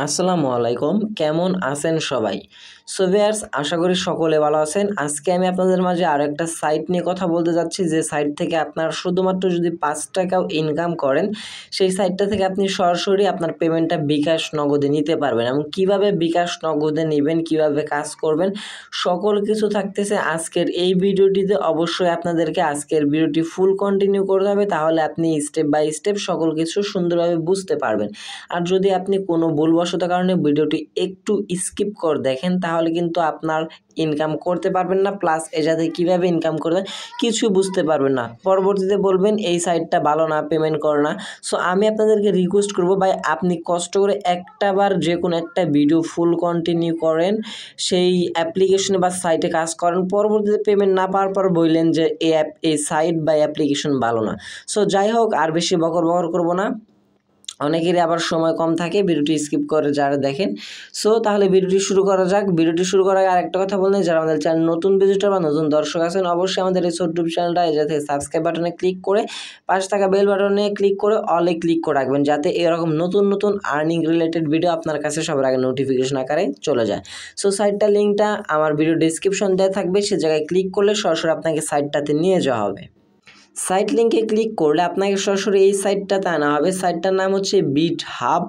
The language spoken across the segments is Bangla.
আসসালামু আলাইকুম, কেমন আছেন সবাই? সো ভিউয়ার্স, আশা করি সকলে ভালো আছেন। আজকে আমি আপনাদের মাঝে আরও একটা সাইট নিয়ে কথা বলতে যাচ্ছি, যে সাইট থেকে আপনার শুধুমাত্র যদি 5 টাকাও ইনকাম করেন, সেই সাইটটা থেকে আপনি সরাসরি আপনার পেমেন্টটা বিকাশ নগদে নিতে পারবেন। এবং কিভাবে বিকাশ নগদে নেবেন, কিভাবে কাজ করবেন, সকল কিছু থাকতেছে আজকের এই ভিডিওটিতে। অবশ্যই আপনাদেরকে আজকের ভিডিওটি ফুল কন্টিনিউ করতে হবে, তাহলে আপনি স্টেপ বাই স্টেপ সকল কিছু সুন্দরভাবে বুঝতে পারবেন। আর যদি আপনি কোনো ভুলবশত কারণে ভিডিওটি একটু স্কিপ করে দেখেন, তাহলে কিন্তু আপনার ইনকাম করতে পারবেন না, প্লাস এটাতে কীভাবে ইনকাম করবেন কিছু বুঝতে পারবেন না। পরবর্তীতে বলবেন এই সাইটটা ভালো না, পেমেন্ট করে না। সো আমি আপনাদেরকে রিকোয়েস্ট করব, ভাই আপনি কষ্ট করে একটাবার যে কোনো একটা ভিডিও ফুল কন্টিনিউ করেন, সেই অ্যাপ্লিকেশনে বা সাইটে কাজ করেন, পরবর্তীতে পেমেন্ট না পাওয়ার পর বললেন যে এই সাইট বা অ্যাপ্লিকেশন ভালো না। সো যাই হোক, আর বেশি বকর করবো না, অনেকেরই আবার সময় কম থাকে, ভিডিওটি স্কিপ করে যারা দেখেন। সো তাহলে ভিডিওটি শুরু করা যাক। ভিডিওটি শুরু করার আগে আরেকটা কথা বললেন, যারা আমাদের চ্যানেল নতুন ভিজিটর বা নতুন দর্শক আছেন, অবশ্যই আমাদের এই ছোট্ট চ্যানেলটা যাতে সাবস্ক্রাইব বাটনে ক্লিক করে পাশে থাকা বেল বাটনে ক্লিক করে অলে ক্লিক করে রাখবেন, যাতে এরকম নতুন নতুন আর্নিং রিলেটেড ভিডিও আপনার কাছে সবার আগে নোটিফিকেশন আকারে চলে যায়। সো সাইটটা লিঙ্কটা আমার ভিডিও ডিসক্রিপশন দেওয়া থাকবে, সে জায়গায় ক্লিক করলে সরাসরি আপনাকে সাইটটাতে নিয়ে যাওয়া হবে। সাইট লিঙ্কে ক্লিক করলে আপনাকে সরাসরি এই সাইটটাতে আনা হবে। সাইটটার নাম হচ্ছে বিটহাব।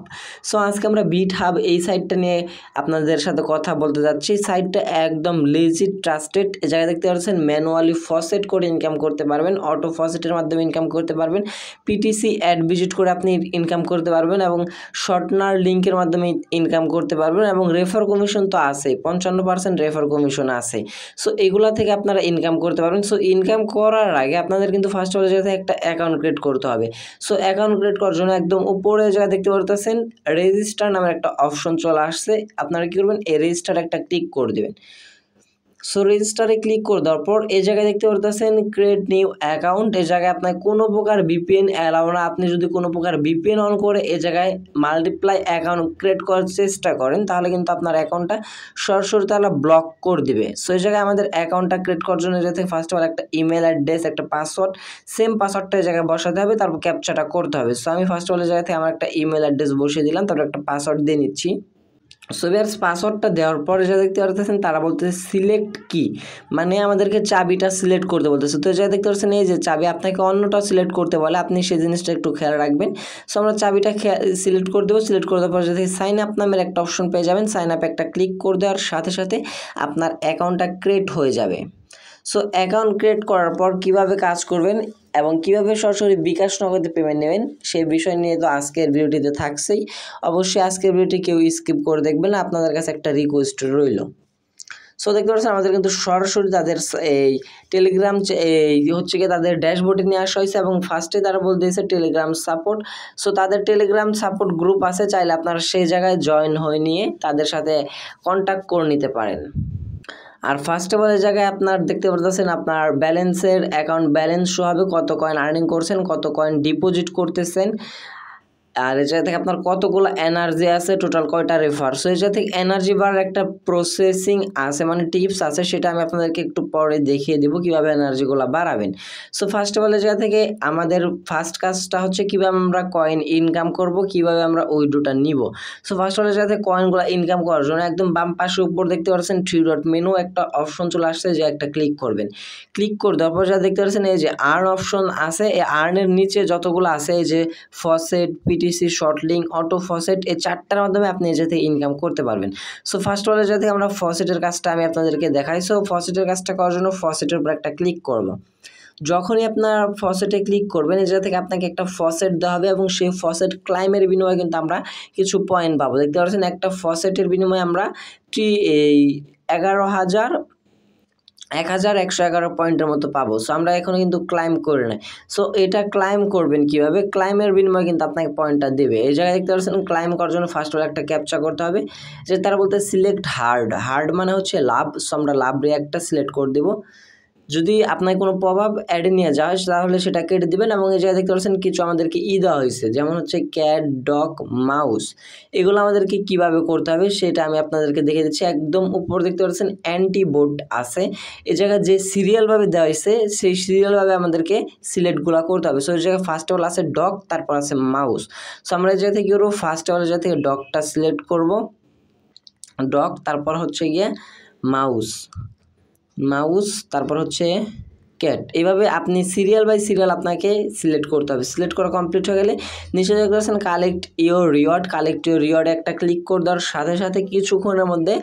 সো আজকে আমরা বিটহাব এই সাইটটা নিয়ে আপনাদের সাথে কথা বলতে যাচ্ছি। সাইটটা একদম লেজিট, ট্রাস্টেড। এই জায়গায় দেখতে পাচ্ছেন ম্যানুয়ালি ফসেট করে ইনকাম করতে পারবেন, অটো ফসেটের মাধ্যমে ইনকাম করতে পারবেন, পিটিসি অ্যাড ভিজিট করে আপনি ইনকাম করতে পারবেন, এবং শর্টনার লিঙ্কের মাধ্যমে ইনকাম করতে পারবেন, এবং রেফার কমিশন তো আছে, 55% রেফার কমিশন আছে। সো এগুলা থেকে আপনারা ইনকাম করতে পারবেন। সো ইনকাম করার আগে আপনাদের কিন্তু ফার্স্ট অফ অল যাতে একটা অ্যাকাউন্ট ক্রিয়েট করতে হবে। সো অ্যাকাউন্ট ক্রিয়েট করার জন্য একদম উপরে যা দেখতে পারতেছেন রেজিস্টার নামের একটা অপশন চলে আসছে। আপনারা কি করবেন, এই রেজিস্টার একটা ক্লিক করে দেবেন। সো রেজিস্টারে ক্লিক করে দেওয়ার পর এই জায়গায় দেখতে পারতেছেন ক্রিয়েট নিউ অ্যাকাউন্ট। এই জায়গায় আপনার কোনো প্রকার ভিপিএন অ্যালাউ না। আপনি যদি কোনো প্রকার ভিপিএন অন করে এই জায়গায় মাল্টিপ্লাই অ্যাকাউন্ট ক্রিয়েট করার চেষ্টা করেন, তাহলে কিন্তু আপনার অ্যাকাউন্টটা সরাসরি তাহলে ব্লক করে দিবে। সো এই জায়গায় আমাদের অ্যাকাউন্টটা ক্রিয়েট করার জন্য যাতে ফার্স্ট অফ অল একটা ইমেল অ্যাড্রেস, একটা পাসওয়ার্ড, সেম পাসওয়ার্ডটা এই জায়গায় বসাতে হবে, তারপর ক্যাপচাটা করতে হবে। সো আমি ফার্স্ট অফ অল এই জায়গা থেকে আমার একটা ইমেল অ্যাড্রেস বসিয়ে দিলাম, তারপর একটা পাসওয়ার্ড দিয়ে নিচ্ছি। সো ভিউয়ার্স, পাসওয়ার্ডটা দেওয়ার পরে যা দেখতে পারতেছেন তারা বলতেছে সিলেক্ট কি, মানে আমাদেরকে চাবিটা সিলেক্ট করতে বলতেছে। তো যা দেখতে পাচ্ছেন এই যে চাবি, আপনাকে অন্যটা সিলেক্ট করতে বলে, আপনি সেই জিনিসটা একটু খেয়াল রাখবেন। সো আমরা চাবিটা সিলেক্ট করে দেবো। সিলেক্ট করে দেওয়ার পর যদি সাইন আপ নামের একটা অপশন পেয়ে যাবেন, সাইন আপ একটা ক্লিক করে দেওয়ার সাথে সাথে আপনার অ্যাকাউন্টটা ক্রিয়েট হয়ে যাবে। সো অ্যাকাউন্ট ক্রিয়েট করার পর কিভাবে কাজ করবেন এবং কিভাবে সরাসরি বিকাশ নগদে পেমেন্ট নেবেন, সেই বিষয় নিয়ে তো আজকের ভিডিওটিতে থাকছেই। অবশ্যই আজকের ভিডিওটি কেউ স্কিপ করে দেখবেন না, আপনাদের কাছে একটা রিকোয়েস্ট রইল। সো দেখতে পাচ্ছেন আমাদের কিন্তু সরাসরি তাদের এই টেলিগ্রাম হচ্ছে কি তাদের ড্যাশবোর্ডে নিয়ে আসা হয়েছে, এবং ফার্স্টে তারা বলতেছে টেলিগ্রাম সাপোর্ট। সো তাদের টেলিগ্রাম সাপোর্ট গ্রুপ আছে, চাইলে আপনারা সেই জায়গায় জয়েন হয়ে নিয়ে তাদের সাথে কন্ট্যাক্ট করে নিতে পারেন। আর ফার্স্ট অফ অল এই জায়গায় আপনার দেখতে পাচ্ছেন আপনার ব্যালেন্সের অ্যাকাউন্ট ব্যালেন্স শো হবে, কত কয়েন আর্নিং করছেন, কত কয়েন ডিপোজিট করতেছেন, আর এই জায়গা থেকে আপনার কতগুলো এনার্জি আছে, টোটাল কয়টা রেফার। সো এই জায়গা থেকে এনার্জি বাড়ার একটা প্রসেসিং আছে, মানে টিপস আছে, সেটা আমি আপনাদেরকে একটু পরে দেখিয়ে দেবো কীভাবে এনার্জিগুলো বাড়াবেন। সো ফার্স্ট অফ অল এই জায়গা থেকে আমাদের ফার্স্ট কাজটা হচ্ছে কীভাবে আমরা কয়েন ইনকাম করব, কীভাবে আমরা উইথড্রটা নিব। সো ফার্স্ট অফ অল এই জায়গা থেকে কয়েনগুলো ইনকাম করার জন্য একদম বাম পাশে উপর দেখতে পাচ্ছেন 3 ডট মেনু একটা অপশন চলে আসছে, যে একটা ক্লিক করবেন। ক্লিক করে দেওয়ার পর যা দেখতে পাচ্ছেন এই যে আর্ন অপশন আছে, এই আর্নের নিচে যতগুলো আছে, এই যে faucet, PTC, short link, auto faucet, এই 4টার মাধ্যমে আপনি এই জায়গা থেকে ইনকাম করতে পারবেন। সো ফার্স্ট অফ অল এই জায়গা থেকে আমরা ফসেটের কাজটা আমি আপনাদেরকে দেখাই। সো ফসেটের কাজটা করার জন্য ফসেটের উপর একটা ক্লিক করব। যখনই আপনার ফসেটে ক্লিক করবেন, এই জায়গা থেকে আপনাকে একটা ফসেট দেওয়া হবে, এবং সেই ফসেট ক্লাইমের বিনিময়ে কিন্তু আমরা কিছু পয়েন্ট পাবো। দেখতে পাচ্ছেন একটা ফসেটের বিনিময়ে আমরা 1111 পয়েন্টের মতো পাবো। সো আমরা এখনো কিন্তু ক্লাইম করে নাই। সো এটা ক্লাইম করবেন কিভাবে, ক্লাইমের বিনিময়ে কিন্তু আপনাকে পয়েন্টটা দেবে। এই জায়গায় দেখতে পাচ্ছেন ক্লাইম করার জন্য ফার্স্ট অফ একটা ক্যাপচা করতে হবে, যে তারা বলতে সিলেক্ট হার্ড মানে হচ্ছে লাভ। সো আমরা লাভ রিয়াক্টটা সিলেক্ট করে দেবো। যদি আপনার কোনো পপআপ অ্যাডে নিয়ে যাওয়া হয় তাহলে সেটা কেটে দেবেন। এবং এই জায়গায় দেখতে পাচ্ছেন কিছু আমাদেরকে দেওয়া হয়েছে, যেমন হচ্ছে ক্যাট, ডগ, মাউস। এগুলো আমাদেরকে কিভাবে করতে হবে সেটা আমি আপনাদেরকে দেখে দিচ্ছি। একদম উপর দেখতে পাচ্ছেন অ্যান্টিবোর্ড আছে, এই জায়গায় যে সিরিয়ালভাবে দেওয়া হয়েছে সেই সিরিয়ালভাবে আমাদেরকে সিলেক্টগুলো করতে হবে। সো এই জায়গায় ফার্স্ট অফ অল আছে ডগ, তারপর আছে মাউস। সো আমরা এই জায়গা থেকে কি করবো, ফার্স্ট অফ অল জায়গা থেকে ডগটা সিলেক্ট করব, ডগ, তারপর হচ্ছে গিয়ে মাউস, তারপর হচ্ছে ক্যাট। এইভাবে আপনি সিরিয়াল বাই সিরিয়াল আপনাকে সিলেক্ট করতে হবে। সিলেক্ট করা কমপ্লিট হয়ে গেলে নিচে দেখতে পাচ্ছেন কালেক্ট ইওর রিওয়ার্ডে একটা ক্লিক করে দেওয়ার সাথে সাথে কিছুক্ষণের মধ্যে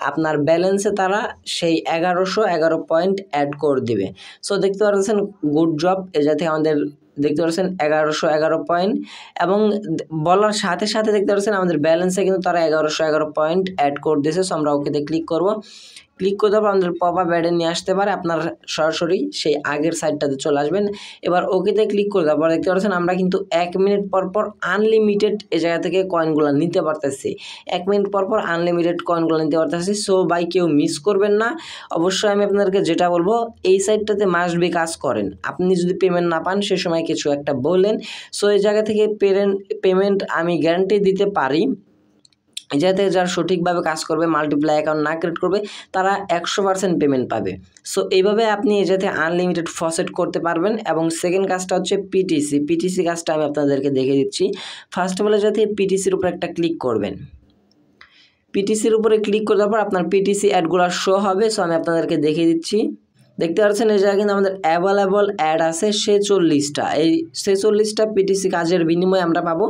আপনার ব্যালেন্সে তারা সেই 1111 পয়েন্ট অ্যাড করে দিবে। সো দেখতে পাচ্ছেন গুড জব, এই জায়গা থেকে আমাদের দেখতে পাচ্ছেন 1111 পয়েন্ট, এবং বলার সাথে সাথে দেখতে পাচ্ছেন আমাদের ব্যালেন্সে কিন্তু তারা 1111 পয়েন্ট অ্যাড করে দিয়েছে। সো আমরা ওকেতে ক্লিক করব। ক্লিক করে দেওয়ার পর আমাদের পপআপ অ্যাডে নিয়ে আসতে পারে, আপনার সরাসরি সেই আগের সাইটটাতে চলে আসবেন। এবার ওকেতে ক্লিক করে দেওয়ার পর দেখতে পাচ্ছেন আমরা কিন্তু 1 মিনিট পর পর আনলিমিটেড এই জায়গা থেকে কয়েনগুলো নিতে পারতেছি। 1 মিনিট পর পর আনলিমিটেড কয়েনগুলো নিতে পারতেছি। সো ভাই কেউ মিস করবেন না। অবশ্যই আমি আপনাদেরকে যেটা বলবো, এই সাইটটাতে মাস্ট বি কাজ করেন। আপনি যদি পেমেন্ট না পান সে সময় কিছু একটা বললেন, সো এই জায়গা থেকে পেমেন্ট আমি গ্যারান্টি দিতে পারি। এই জায়গা থেকে যারা সঠিকভাবে কাজ করবে, মাল্টিপ্লাই অ্যাকাউন্ট না ক্রিয়েট করবে, তারা 100% পেমেন্ট পাবে। সো এইভাবে আপনি এই জায়গাতে আনলিমিটেড ফসেট করতে পারবেন। এবং সেকেন্ড কাজটা হচ্ছে পিটিসি কাজটা আমি আপনাদেরকে দেখে দিচ্ছি। ফার্স্ট অফ অল যাতে পিটিসির উপর একটা ক্লিক করবেন। পিটিসির উপরে ক্লিক করে দেওয়ার পর আপনার পিটিসি অ্যাডগুলো শো হবে। সো আমি আপনাদেরকে দেখিয়ে দিচ্ছি। দেখতে পাচ্ছেন এই জায়গায় কিন্তু আমাদের অ্যাভেলেবল অ্যাড আছে 46টা। এই 46টা পিটিসি কাজের বিনিময়ে আমরা পাবো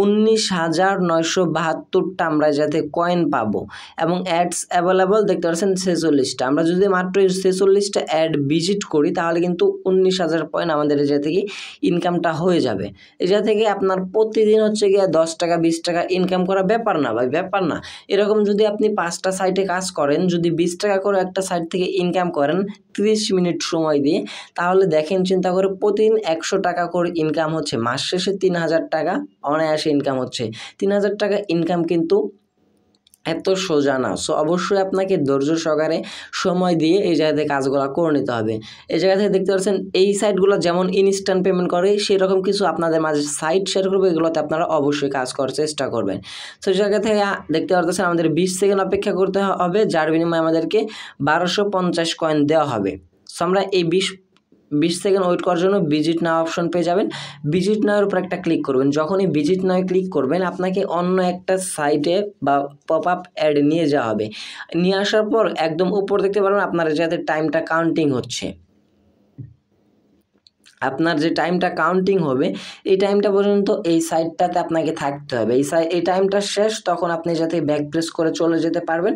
19,972টা আমরা যাতে কয়েন পাবো। এবং অ্যাডস অ্যাভেলেবল দেখতে পাচ্ছেন 46টা। আমরা যদি মাত্র এই 46টা অ্যাড ভিজিট করি তাহলে কিন্তু 19,000 পয়েন্ট আমাদের এই জায়গা থেকে ইনকামটা হয়ে যাবে। এই জায়গা থেকে আপনার প্রতিদিন হচ্ছে গিয়ে 10 টাকা 20 টাকা ইনকাম করা ব্যাপার না ভাই, ব্যাপার না। এরকম যদি আপনি 5টা সাইটে কাজ করেন, যদি 20 টাকা করে একটা সাইট থেকে ইনকাম করেন 30 মিনিট সময় দিয়ে, তাহলে দেখেন চিন্তা করে প্রতিদিন 100 টাকা করে ইনকাম হচ্ছে, মাস শেষে 3,000 টাকা অনায়াসে ইনকাম হচ্ছে। 3,000 টাকা ইনকাম কিন্তু এত সোজা না। সো অবশ্যই আপনাকে ধৈর্য সহকারে সময় দিয়ে এই জায়গাতে কাজগুলো করে নিতে হবে। এই জায়গা থেকে দেখতে পাচ্ছেন এই সাইটগুলো যেমন ইনস্ট্যান্ট পেমেন্ট করে, সেরকম কিছু আপনাদের মাঝে সাইট শেয়ার করবে, এগুলোতে আপনারা অবশ্যই কাজ করার চেষ্টা করবেন। সো এই জায়গা থেকে দেখতে পাচ্ছেন আমাদের 20 সেকেন্ড অপেক্ষা করতে হবে, যার বিনিময়ে আমাদেরকে 1250 কয়েন দেওয়া হবে। সো আমরা এই 20 সেকেন্ড ওয়েট করার জন্য ভিজিট নাও অপশন পেয়ে যাবেন। ভিজিট নাওয়ের উপর একটা ক্লিক করবেন। যখনই ভিজিট নাও ক্লিক করবেন আপনাকে অন্য একটা সাইটে বা পপআপ অ্যাড নিয়ে যাওয়া হবে। নিয়ে আসার পর একদম উপর দেখতে পারবেন আপনার যাতে টাইমটা কাউন্টিং হচ্ছে। আপনার যে টাইমটা কাউন্টিং হবে এই টাইমটা পর্যন্ত এই সাইটটাতে আপনাকে থাকতে হবে। এই টাইমটা শেষ, তখন আপনি যাতে ব্যাক প্রেস করে চলে যেতে পারবেন।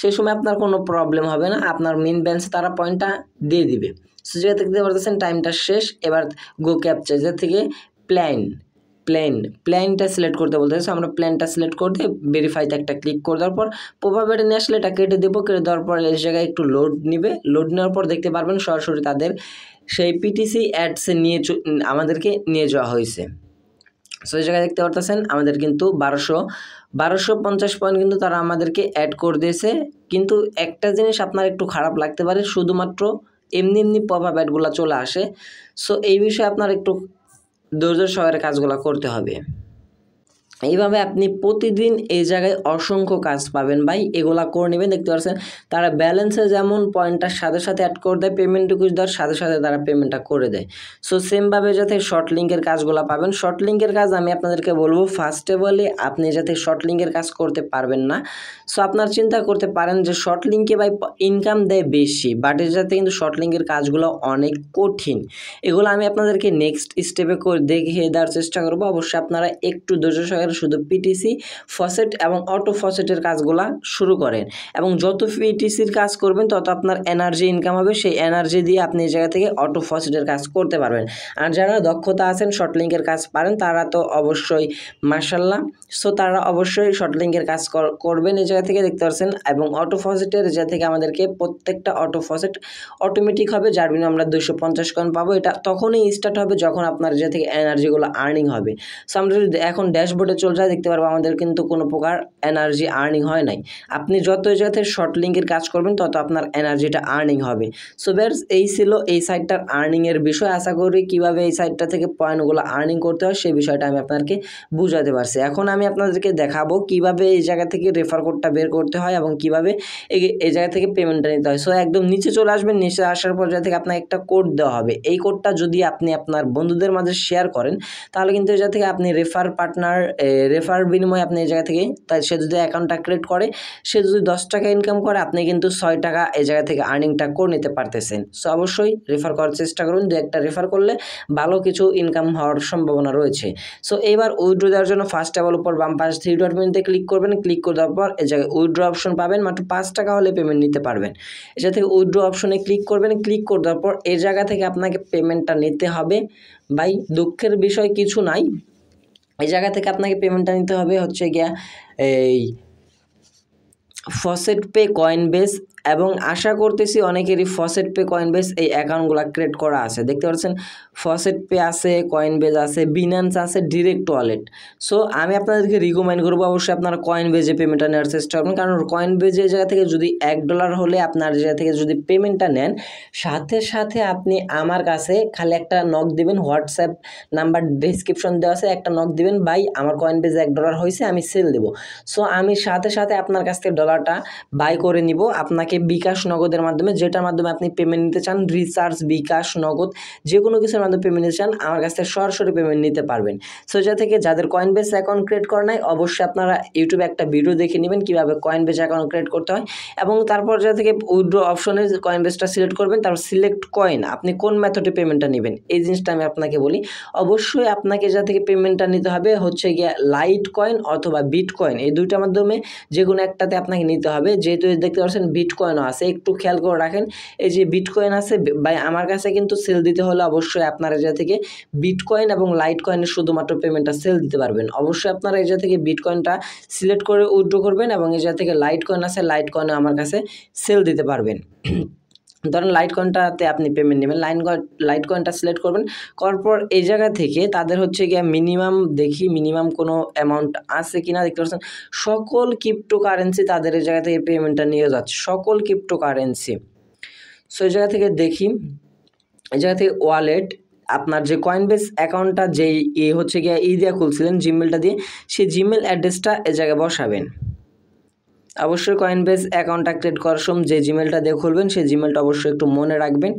সেই সময় আপনার কোনো প্রবলেম হবে না, আপনার মেইন ব্যালেন্সে তারা পয়েন্টটা দিয়ে দিবে। সো যেটা দেখতে পারতেছেন টাইমটা শেষ। এবার গো ক্যাপচার যে থেকে প্ল্যানটা সিলেক্ট করতে বলতেছে। আমরা প্ল্যানটা সিলেক্ট করতে ভেরিফাইতে একটা ক্লিক করে দেওয়ার পর পপআপ অ্যাডে নিয়ে আসলে এটা কেটে দেবো। কেটে দেওয়ার পর এই জায়গায় একটু লোড নেবে। লোড নেওয়ার পর দেখতে পারবেন সরাসরি তাদের সেই পিটিসি অ্যাডসে আমাদেরকে নিয়ে যাওয়া হয়েছে। সো এই জায়গায় দেখতে পারতেছেন আমাদের কিন্তু 1250 পয়েন্ট কিন্তু তারা আমাদেরকে অ্যাড করে দিয়েছে। কিন্তু একটা জিনিস আপনার একটু খারাপ লাগতে পারে, শুধুমাত্র এমনি পপআপ অ্যাডগুলো চলে আসে। সো এই বিষয়ে আপনার একটু ধৈর্য সহকারে কাজগুলো করতে হবে। এইভাবে আপনি প্রতিদিন এই জায়গায় অসংখ্য কাজ পাবেন ভাই, এগুলা করে নেবেন। দেখতে পাচ্ছেন তারা ব্যালেন্সে যেমন পয়েন্টটার সাথে সাথে অ্যাড করে দেয়, পেমেন্ট রিকোয়েস্ট দেওয়ার সাথে সাথে তারা পেমেন্টটা করে দেয়। সো সেমভাবে যাতে শর্ট লিঙ্কের কাজগুলো পাবেন। শর্ট লিঙ্কের কাজ আমি আপনাদেরকে বলবো, ফার্স্টে বলে আপনি যাতে শর্ট লিঙ্কের কাজ করতে পারবেন না। সো আপনার চিন্তা করতে পারেন যে শর্ট লিঙ্কে ভাই ইনকাম দেয় বেশি, বাট এর যাতে কিন্তু শর্ট লিঙ্কের কাজগুলো অনেক কঠিন। এগুলো আমি আপনাদেরকে নেক্সট স্টেপে করে দেখিয়ে দেওয়ার চেষ্টা করবো। অবশ্যই আপনারা একটু ধৈর্য সহকারে শুধু পিটিসি ফসেট এবং অটো ফসেটের কাজগুলা শুরু করেন, এবং যত পিটিসির কাজ করবেন তত আপনার এনার্জি ইনকাম হবে। সেই এনার্জি দিয়ে আপনি এই জায়গা থেকে অটো ফসেটের কাজ করতে পারবেন। আর যারা দক্ষতা আছেন শর্ট লিঙ্কের কাজ পারেন তারা তো অবশ্যই মাশাআল্লাহ। সো তারা অবশ্যই শর্ট লিঙ্কের কাজ করবেন এই জায়গা থেকে দেখতে পাচ্ছেন। এবং অটো ফসেটের জায়গা থেকে আমাদেরকে প্রত্যেকটা অটো ফসেট অটোমেটিক হবে, যার বিনিময়ে আমরা 250 কয়েন পাবো। এটা তখনই স্টার্ট হবে যখন আপনার জায়গা থেকে এনার্জিগুলো আর্নিং হবে। সো আমরা যদি এখন ড্যাশবোর্ডে চলে যায়, দেখতে পারবো আমাদের কিন্তু কোনো প্রকার এনার্জি আর্নিং হয় নাই। আপনি যত এই জায়গা থেকে শর্ট লিঙ্কের কাজ করবেন তত আপনার এনার্জিটা আর্নিং হবে। সো ভিউয়ার্স, এই ছিল এই সাইটটার আর্নিংয়ের বিষয়। আশা করি কীভাবে এই সাইটটা থেকে পয়েন্টগুলো আর্নিং করতে হয় সেই বিষয়টা আমি আপনাদেরকে বুঝাতে পারছি। এখন আমি আপনাদেরকে দেখাবো কীভাবে এই জায়গা থেকে রেফার কোডটা বের করতে হয় এবং কীভাবে এই জায়গা থেকে পেমেন্টটা নিতে হয়। সো একদম নিচে চলে আসবেন, নিচে আসার পর জায়গা থেকে আপনাকে একটা কোড দেওয়া হবে। এই কোডটা যদি আপনি আপনার বন্ধুদের মাঝে শেয়ার করেন তাহলে কিন্তু এই জায়গা থেকে আপনি রেফার বিনিময়ে আপনি এই জায়গা থেকে সে যদি অ্যাকাউন্টটা ক্রিয়েট করে, সে যদি 10 টাকা ইনকাম করে, আপনি কিন্তু 6 টাকা এই জায়গা থেকে আর্নিংটা করে নিতে পারতেছেন। সো অবশ্যই রেফার করার চেষ্টা করুন, 2-1টা রেফার করলে ভালো কিছু ইনকাম হওয়ার সম্ভাবনা রয়েছে। সো এবার উইথড্র দেওয়ার জন্য ফার্স্ট অফ অল উপর বাম পাশে 3.win-তে ক্লিক করবেন। ক্লিক করে দেওয়ার পর এই জায়গায় উইথড্র অপশন পাবেন, মাত্র 5 টাকা হলে পেমেন্ট নিতে পারবেন। এটা থেকে উইথড্র অপশনে ক্লিক করবেন। ক্লিক করে দেওয়ার পর এই জায়গা থেকে আপনাকে পেমেন্টটা নিতে হবে। ভাই দুঃখের বিষয় কিছু নাই, এই জায়গা থেকে আপনাকে পেমেন্টটা নিতে হবে হচ্ছে গিয়া এই ফসেট পে, কয়েনবেস, এবং আশা করতেছি অনেকেরই ফসেট পে, কয়েনবেস এই অ্যাকাউন্টগুলো ক্রিয়েট করা আছে। দেখতে পাচ্ছেন ফসেট পে আছে, কয়েনবেস আছে, বিনান্স আছে, ডিরেক্ট ওয়ালেট। সো আমি আপনাদেরকে রিকমেন্ড করবো অবশ্যই আপনারা কয়েনবেজে পেমেন্টটা নেওয়ার চেষ্টা করবেন, কারণ কয়েনবেজে জায়গা থেকে যদি $1 হলে আপনার জায়গা থেকে যদি পেমেন্টটা নেন, সাথে সাথে আপনি আমার কাছে খালি একটা নক দিবেন, হোয়াটসঅ্যাপ নাম্বার ডেসক্রিপশন দেওয়া আছে, একটা নক দিবেন, ভাই আমার কয়েনবেজে $1 হয়েছে, আমি সেল দেবো। সো আমি সাথে সাথে আপনার কাছ থেকে ডলারটা বাই করে নিব আপনাকে বিকাশ নগদের মাধ্যমে, যেটার মাধ্যমে আপনি পেমেন্ট নিতে চান, রিচার্জ, বিকাশ, নগদ, যে কোনো কিছুর মাধ্যমে পেমেন্ট নিতে চান, আমার কাছ থেকে সরাসরি পেমেন্ট নিতে পারবেন। সো যা থেকে যাদের কয়েনবেস অ্যাকাউন্ট ক্রিয়েট করা নাই, অবশ্যই আপনারা ইউটিউবে একটা ভিডিও দেখে নেবেন কীভাবে কয়েনবেস অ্যাকাউন্ট ক্রিয়েট করতে হয়, এবং তারপর যা থেকে উইথড্র অপশনে কয়েনবেসটা সিলেক্ট করবেন, তারপর সিলেক্ট কয়েন, আপনি কোন মেথডে পেমেন্টটা নেবেন এই জিনিসটা আমি আপনাকে বলি। অবশ্যই আপনাকে যা থেকে পেমেন্টটা নিতে হবে হচ্ছে গিয়ে লাইট কয়েন অথবা বিট কয়েন, এই দুইটার মাধ্যমে যে কোনো একটাতে আপনাকে নিতে হবে। যেহেতু দেখতে পাচ্ছেন বিটকয়েনও আছে, একটু খেয়াল করে রাখেন, এই যে বিটকয়েন আছে ভাই আমার কাছে কিন্তু সেল দিতে হলে অবশ্যই আপনারা এই জায়গা থেকে বিটকয়েন এবং লাইট কয়েনের শুধুমাত্র পেমেন্টটা সেল দিতে পারবেন। অবশ্যই আপনারা এই জায়গা থেকে বিটকয়েনটা সিলেক্ট করে উইথড্র করবেন, এবং এই জায়গা থেকে লাইট কয়েন আছে, লাইট কয়েনও আমার কাছে সেল দিতে পারবেন। ধরেন লাইট কয়েনটাতে আপনি পেমেন্ট নেবেন, লাইট কয়েনটা সিলেক্ট করবেন, করার পর এই জায়গা থেকে তাদের হচ্ছে গিয়ে মিনিমাম কোনো অ্যামাউন্ট আছে কিনা, দেখতে পাচ্ছেন সকল ক্রিপ্টো কারেন্সি তাদের এই জায়গা থেকে পেমেন্টটা নিয়ে যাচ্ছে, সকল ক্রিপ্টো কারেন্সি। সো এই জায়গা থেকে দেখি, এই জায়গা থেকে ওয়ালেট, আপনার যে কয়েনবেস অ্যাকাউন্টটা যেই হচ্ছে গিয়ে দিয়ে খুলছিলেন জিমেলটা দিয়ে, সেই জিমেল অ্যাড্রেসটা এই জায়গায় বসাবেন। অবশ্যই কয়েনবেস অ্যাকাউন্টটা ক্রিয়েট করার সময় যে জিমেলটা দিয়ে খুলবেন সেই জিমেলটা অবশ্যই একটু মনে রাখবেন।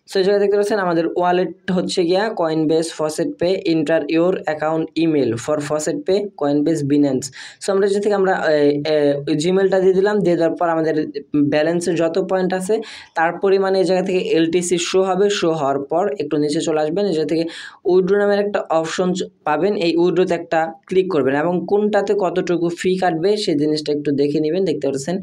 সো এই জায়গায় দেখতে পাচ্ছেন আমাদের ওয়ালেট হচ্ছে গিয়া Coinbase, faucet pay, inter your account email for faucet pay, Coinbase, Binance. So আমরা যে থেকে আমরা জিমেলটা দিয়ে দিলাম, দিয়ে দেওয়ার পর আমাদের ব্যালেন্সের যত পয়েন্ট আছে তার পরিমাণে এই জায়গা থেকে এলটিসি শো হবে। শো হওয়ার পর একটু নিচে চলে আসবেন, এই জায়গা থেকে উইথড্র নামের একটা অপশন পাবেন, এই উইথড্রোতে একটা ক্লিক করবেন, এবং কোনটাতে কতটুকু ফি কাটবে সেই জিনিসটা একটু দেখে নেবেন। দেখতে পাচ্ছেন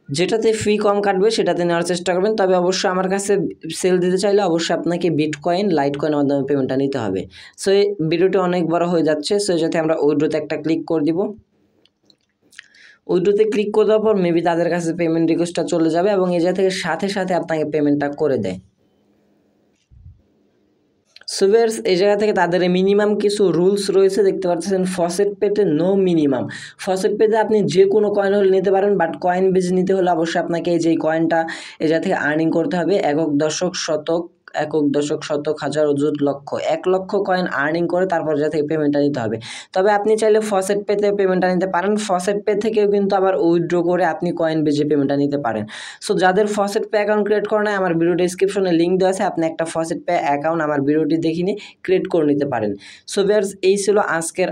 যেটাতে ফি কম কাটবে সেটাতে নেওয়ার চেষ্টা করবেন, তবে অবশ্যই আমার কাছে সেল দিতে চাইলে অবশ্যই আপনাকে বিটকয়েন, লাইট কয়েনের মাধ্যমে পেমেন্টটা নিতে হবে। সো এই ভিডিওটি অনেক বড় হয়ে যাচ্ছে, সো যাতে আমরা উইথড্রোতে একটা ক্লিক করে দিব। উইথড্রোতে ক্লিক করে দেওয়ার পর মেবি তাদের কাছে পেমেন্ট রিকোয়েস্টটা চলে যাবে, এবং এই জায়গা থেকে সাথে সাথে আপনাকে পেমেন্টটা করে দেয়। সো ভিউয়ার্স, এই জায়গা থেকে তাদের মিনিমাম কিছু রুলস রয়েছে, দেখতে পাচ্ছেন ফসেট পেতে নো মিনিমাম। ফসেট পেতে আপনি যে কোনো কয়েন হলে নিতে পারেন, বাট কয়েন বেজ নিতে হলে অবশ্যই আপনাকে এই যে কয়েনটা এই জায়গা থেকে আর্নিং করতে হবে। একক, দশক, শতক, হাজার, অযুত, লক্ষ, 1 লক্ষ কয়েন আর্নিং করে তারপর যা থেকে পেমেন্টটা নিতে হবে। তবে আপনি চাইলে ফসেট পেতে পেমেন্টটা নিতে পারেন, ফসেট পে থেকেও কিন্তু আবার উইথড্র করে আপনি কয়েন বেজে পেমেন্টটা নিতে পারেন। সো যাদের ফসেট পে অ্যাকাউন্ট ক্রিয়েট করা নাই, আমার ভিডিও ডেসক্রিপশনে লিঙ্ক দেওয়া আছে, আপনি একটা ফসেট পে অ্যাকাউন্ট আমার ভিডিওটি দেখে নিয়ে ক্রিয়েট করে নিতে পারেন। সো ভিউয়ার্স, এই ছিল আজকের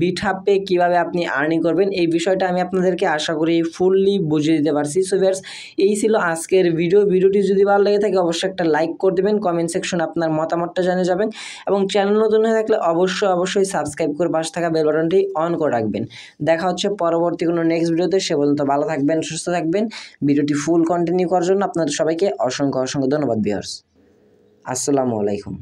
বিটহাব পে কীভাবে আপনি আর্নিং করবেন এই বিষয়টা আমি আপনাদেরকে আশা করি ফুললি বুঝিয়ে দিতে পারছি। সো ভিউয়ার্স, এই ছিল আজকের ভিডিওটি যদি ভালো লেগে থাকে অবশ্যই একটা লাইক করে দেবেন, কমেন্ট সেকশনে আপনার মতামতটা জানিয়ে যাবেন, এবং চ্যানেল নতুন হয়ে থাকলে অবশ্যই সাবস্ক্রাইব করে পাশে থাকা বেল বাটনটি অন করে রাখবেন। দেখা হচ্ছে পরবর্তী কোনো নেক্সট ভিডিওতে, সে পর্যন্ত ভালো থাকবেন, সুস্থ থাকবেন। ভিডিওটি ফুল কন্টিনিউ করার জন্য আপনাদের সবাইকে অসংখ্য ধন্যবাদ ভিউয়ার্স। আসসালামু আলাইকুম।